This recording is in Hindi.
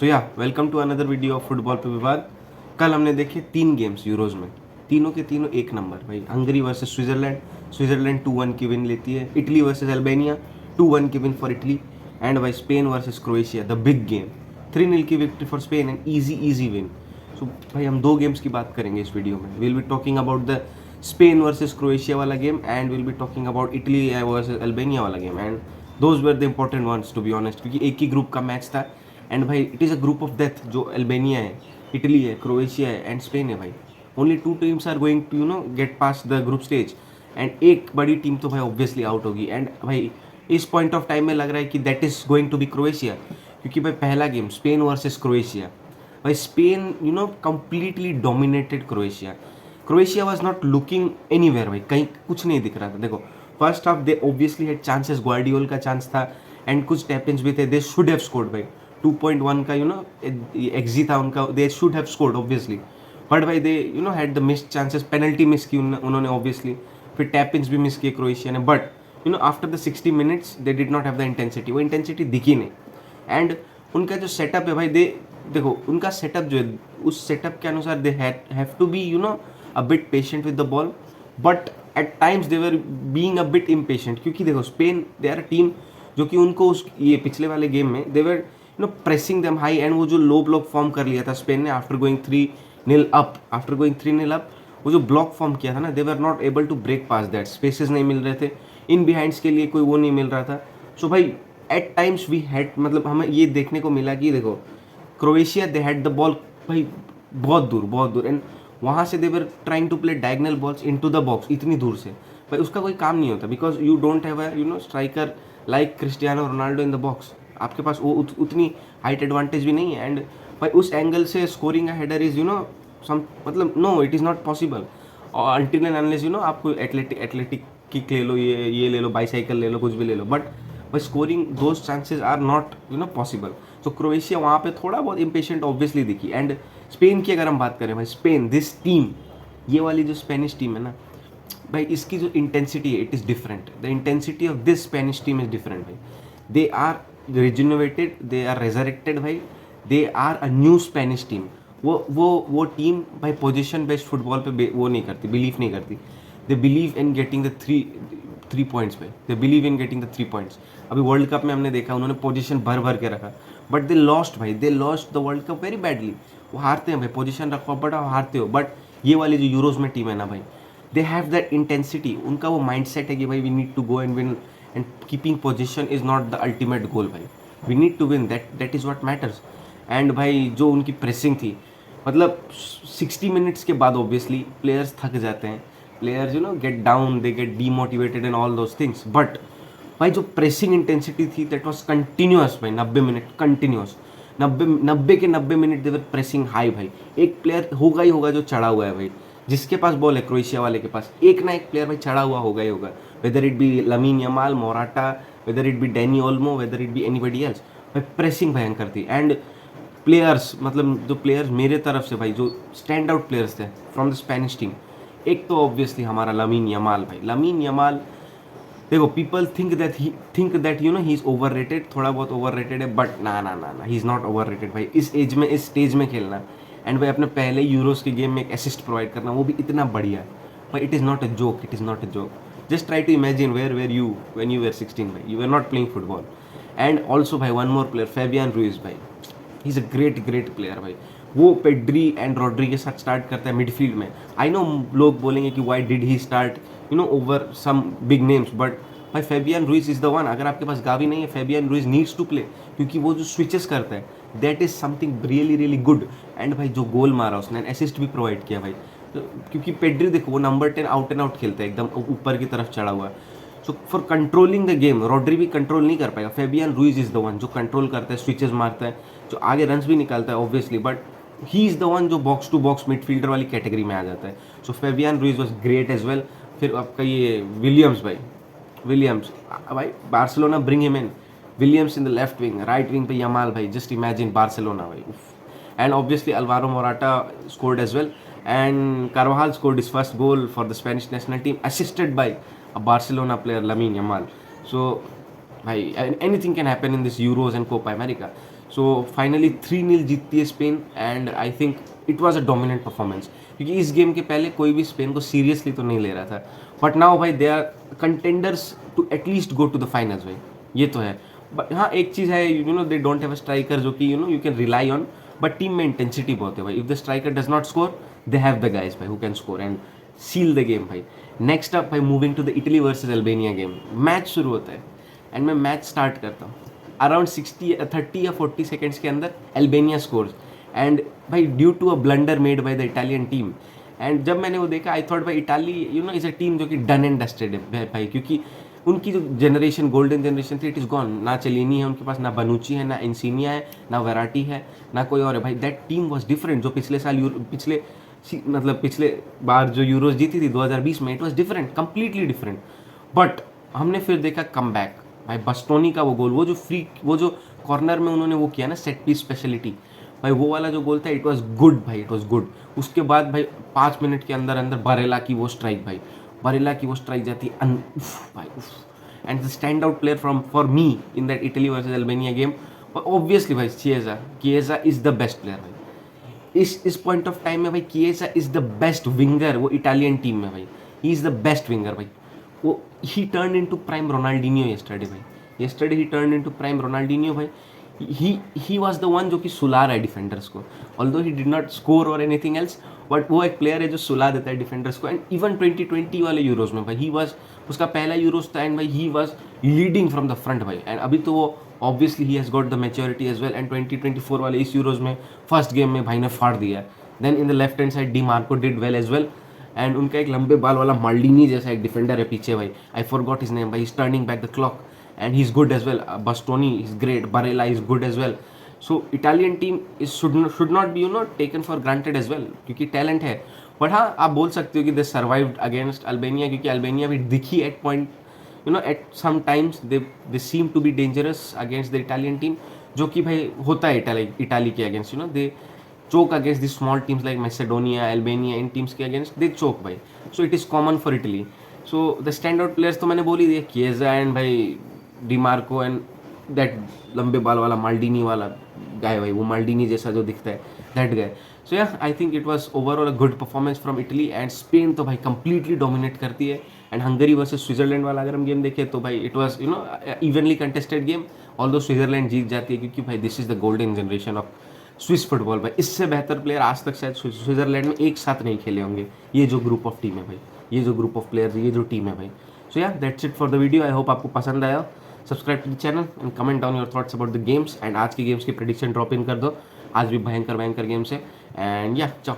So yeah welcome to another video of football पे विवाद। कल हमने देखे 3 गेम्स यूरोज में, तीनों के तीनों एक नंबर भाई। हंगरी वर्सेस स्विट्जरलैंड, स्विट्जरलैंड 2-1 की विन लेती है। इटली वर्सेस अल्बानिया 2-1 की विन फॉर इटली। एंड भाई Spain versus Croatia, the big game, 3-0 की victory for Spain and easy win. So भाई हम 2 गेम्स की बात करेंगे इस वीडियो में। Will be talking about the Spain versus Croatia वाला game and will be talking about Italy versus Albania वाला game. And those were the important ones to be honest, क्योंकि एक ही ग्रुप का मैच था। एंड भाई it is a group of death, जो अल्बानिया है, इटली है, क्रोएशिया है एंड स्पेन है भाई। Only 2 teams are going to get past the group stage and एक बड़ी टीम तो भाई ऑब्वियसली आउट होगी। एंड भाई इस पॉइंट ऑफ टाइम में लग रहा है कि that is going to be Croatia, क्योंकि भाई पहला गेम स्पेन वर्सेस क्रोएशिया, भाई Spain completely dominated Croatia. Croatia was not looking anywhere भाई, कहीं कुछ नहीं दिख रहा था। देखो first half they obviously had chances, Gvardiol का चांस था एंड कुछ टैप-इन्स भी थे, दे शुड हैव स्कोर्ड भाई। 2.1 का एक्जी था उनका, they should have scored obviously. But भाई they had the missed chances, penalty miss की उन्होंने ऑब्वियसली, फिर टैप-इन्स भी मिस किए क्रोएशिया ने। But after the 60 minutes they did not have the intensity, वो इंटेंसिटी दिखी नहीं। एंड उनका जो सेटअप है भाई, देखो उनका सेटअप जो है, उस सेटअप के अनुसार they have to be a bit patient with the ball, but at times they were being a bit impatient. क्योंकि देखो Spain they are a team जो कि उनको उस ये पिछले वाले गेम में they were pressing them high, and वो जो लो ब्लॉक फॉर्म कर लिया था स्पेन ने आफ्टर गोइंग 3-0 अप, वो जो ब्लॉक फॉर्म किया था ना, they were not able to break past that, spaces नहीं मिल रहे थे, इन बिहाइंड्स के लिए कोई वो नहीं मिल रहा था। सो भाई एट टाइम्स वी हैड, मतलब हमें ये देखने को मिला कि देखो Croatia they had the ball भाई बहुत दूर एंड वहाँ से they were trying to play diagonal balls into the box इतनी दूर से। भाई उसका कोई काम नहीं होता, because you don't have a striker like Cristiano Ronaldo in the box. आपके पास वो उतनी हाइट एडवांटेज भी नहीं है। एंड भाई उस एंगल से scoring a header is some, मतलब no it is not possible. और अनटिल एंड अनलेस आपको एथलेटिक किक ले लो, ये ले लो, बाईसाइकिल ले लो, कुछ भी ले लो, but scoring those chances are not possible. So Croatia वहाँ पे थोड़ा बहुत इम्पेशेंट ऑब्वियसली दिखी। एंड स्पेन की अगर हम बात करें भाई, स्पेन दिस टीम, ये वाली जो स्पेनिश टीम है ना भाई, इसकी जो इंटेंसिटी है it is different. The intensity of this Spanish team is different भाई। They are rejuvenated, they are resurrected भाई, they are a new Spanish team. वो टीम भाई पोजीशन बेस्ड फुटबॉल पे वो नहीं करती, बिलीव नहीं करती। They believe in getting the three points पे, they believe in getting the 3 points. अभी वर्ल्ड कप में हमने देखा उन्होंने पोजीशन भर के रखा, बट दे लॉस्ट भाई, they lost the world cup very badly. वो हारते हैं भाई, पोजीशन रखो बट आप हारते हो। बट ये वाली जो यूरोज में टीम है ना भाई, दे हैव दैट इंटेंसिटी, उनका वो माइंड सेट है कि भाई we need to go and win, and keeping position is not the ultimate goal भाई, we need to win, that is what matters. And भाई जो उनकी प्रेसिंग थी, मतलब 60 मिनट्स के बाद ऑब्वियसली प्लेयर्स थक जाते हैं, players get down, they get demotivated and all those things. But भाई जो प्रेसिंग इंटेंसिटी थी दैट वाज कंटिन्यूअस भाई, 90 मिनट कंटिन्यूअस, 90 के 90 मिनट देवर प्रेसिंग हाई भाई। एक प्लेयर होगा ही होगा जो चढ़ा हुआ है भाई, जिसके पास बॉल है क्रोएशिया वाले के पास एक ना एक प्लेयर भाई चढ़ा हुआ होगा ही होगा, whether it be lamin Yamal, Morata, whether it be Danny Olmo, whether it be anybody else. भाई प्रेसिंग भयंकर थी। एंड प्लेयर्स, मतलब जो प्लेयर्स मेरे तरफ से भाई जो स्टैंड आउट प्लेयर्स थे फ्रॉम द स्पेनिश टीम, एक तो ऑब्वियसली हमारा लमीन यमाल भाई। लमीन यमाल, देखो people think that he is over rated, थोड़ा बहुत ओवर रेटेड है, बट ना he is not over rated भाई। इस एज में, इस स्टेज में खेलना एंड भाई अपने पहले यूरोस के गेम में एक असिस्ट प्रोवाइड करना, वो भी इतना बढ़िया भाई, it is not a joke, it is not a joke. Just try to imagine where you when you were 16 भाई, you are not playing football. And also भाई one more player, Fabian Ruiz भाई, he is a great player भाई। वो पेड्री एंड रॉड्री के साथ स्टार्ट करता है मिडफील्ड में। आई नो लोग बोलेंगे कि why did he start over some big names, but भाई Fabian Ruiz is the one. अगर आपके पास गावी नहीं है, Fabian Ruiz needs to play, क्योंकि वो जो स्विचेस करता है that is something really good. And भाई जो गोल मारा उसने, असिस्ट भी प्रोवाइड किया भाई, तो क्योंकि पेड्री देखो वो नंबर 10 आउट एंड आउट खेलता है, एकदम ऊपर की तरफ चढ़ा हुआ है। So for controlling the game Rodri भी कंट्रोल नहीं कर पाएगा, Fabian Ruiz is the one जो कंट्रोल करता है, स्विचेस मारता है, जो आगे रन्स भी निकालता है obviously, but he is the one जो बॉक्स टू बॉक्स मिडफील्डर वाली कैटेगरी में आ जाता है। So Fabian Ruiz was great as well. फिर आपका ये विलियम्स भाई, विलियम्स भाई Barcelona bring him in, Williams in the left wing, right wing पे यमाल भाई, जस्ट इमेजिन बार्सिलोना भाई। And obviously Alvaro Morata scored as well, and Carvajal scored his first goal for the Spanish national team, assisted by a Barcelona player, Lamine Yamal. So, anything can happen in this Euros and Copa America. So finally 3-0 जीतती है Spain and I think it was a dominant performance, क्योंकि इस गेम के पहले कोई भी स्पेन को सीरियसली तो नहीं ले रहा था, बट नाउ भाई they are contenders to at least go to the finals भाई, ये तो है। बट हाँ एक चीज़ है, you know they don't have a striker जो कि you can rely on, but team में इंटेंसिटी बहुत है भाई। If the striker does not score, they have the guys भाई who can score and seal the game भाई। नेक्स्ट अप भाई moving to the Italy versus Albania game, match शुरू होता है एंड मैं मैच स्टार्ट करता हूँ अराउंड 30 या 40 सेकेंड्स के अंदर अल्बेनिया स्कोर्स एंड भाई due to a blunder made by the Italian team. And जब मैंने वो देखा आई थॉट भाई इटाली इज़ अ टीम जो कि डन एंड डस्टेड है भाई, क्योंकि उनकी जो जनरेशन गोल्डन जनरेशन थी इट इज़ गॉन, ना चेलिनी है उनके पास, ना बनुची है, ना इंसिनिया है, ना वेराटी है, ना कोई और है भाई। दैट टीम वॉज डिफरेंट, जो पिछले साल पिछले बार जो यूरोज जीती थी 2020 में, it was different, completely different. But हमने फिर देखा कम बैक भाई, बस्टोनी का वो गोल, वो जो कॉर्नर में उन्होंने वो किया ना सेट पीस स्पेशलिटी भाई, वो वाला जो गोल था इट वाज गुड भाई, इट वाज गुड। उसके बाद भाई 5 मिनट के अंदर अंदर बारेला की वो स्ट्राइक भाई, बारेला की वो स्ट्राइक जाती है उफ भाई उफ। And the stand out player from for me in that Italy versus Albania game obviously भाई Chiesa is the best player भाई। इस पॉइंट ऑफ टाइम में भाई Chiesa is the best winger वो इटालियन टीम में भाई, he is the best winger भाई। वो he turn into prime Ronaldinho yesterday भाई, yesterday he turn into prime Ronaldinho भाई। ही वॉज द वन जो कि सुला रहा है डिफेंडर्स को, although he did not score और एनीथिंग एल्स, बट वो एक प्लेयर है जो सुला देता है डिफेंडर्स को। एंड इवन 2020 वाले यूरोज में भाई ही वॉज, उसका पहला यूरोज था एंड भाई he was leading from the front भाई। एंड अभी तो वो obviously he has got the maturity as well, and 2024 वाले इस यूरोज में फर्स्ट गेम में भाई ने फाड़ दिया। Then in the left hand side Dimarco did well as well, and उनका एक लंबे बाल वाला माल्डीनी जैसा एक डिफेंडर है पीछे भाई, आई फॉरगॉट हिज नेम भाई, is turning back the clock and he's good as well. Bastoni is great, Barella is good as well. So Italian team should not be taken for granted as well, क्योंकि टैलेंट है। बट हाँ आप बोल सकते हो कि दे सर्वाइव्ड अगेंस्ट अल्बेनिया, क्योंकि अल्बेनिया भी दिखी at point at some times they seem to be dangerous against the Italian team, जो कि भाई होता है इटाली के against, they choke against the small teams like Macedonia, Albania, इन टीम्स के अगेंस्ट दे चोक भाई। So it is common for Italy. So the stand out players तो मैंने बोल ही दिया, किएजा एंड भाई डिमार्को एंड दैट लंबे बाल वाला माल्डीनी वाला गाय भाई, वो माल्डीनी जैसा जो दिखता है that guy. So yeah I think it was overall a good performance from Italy. And Spain तो भाई कंप्लीटली डोमिनेट करती है। एंड हंगरी वर्सेस स्विट्जरलैंड वाला अगर हम गेम देखें तो भाई it was evenly contested game, although Switzerland जीत जाती है, क्योंकि भाई this is the golden generation of Swiss football भाई। इससे बेहतर प्लेयर आज तक शायद स्विट्जरलैंड में एक साथ नहीं खेले होंगे। ये जो ग्रुप ऑफ टीम है भाई, ये जो ग्रुप ऑफ प्लेयर्स, ये जो टीम है भाई। So yeah that's it for the video, I hope आपको पसंद आया। Subscribe to the channel and comment down your thoughts about the games. And आज की गेम्स की प्रेडिक्शन ड्रॉप इन कर दो, आज भी भयंकर भयंकर गेम्स है। एंड या चाओ।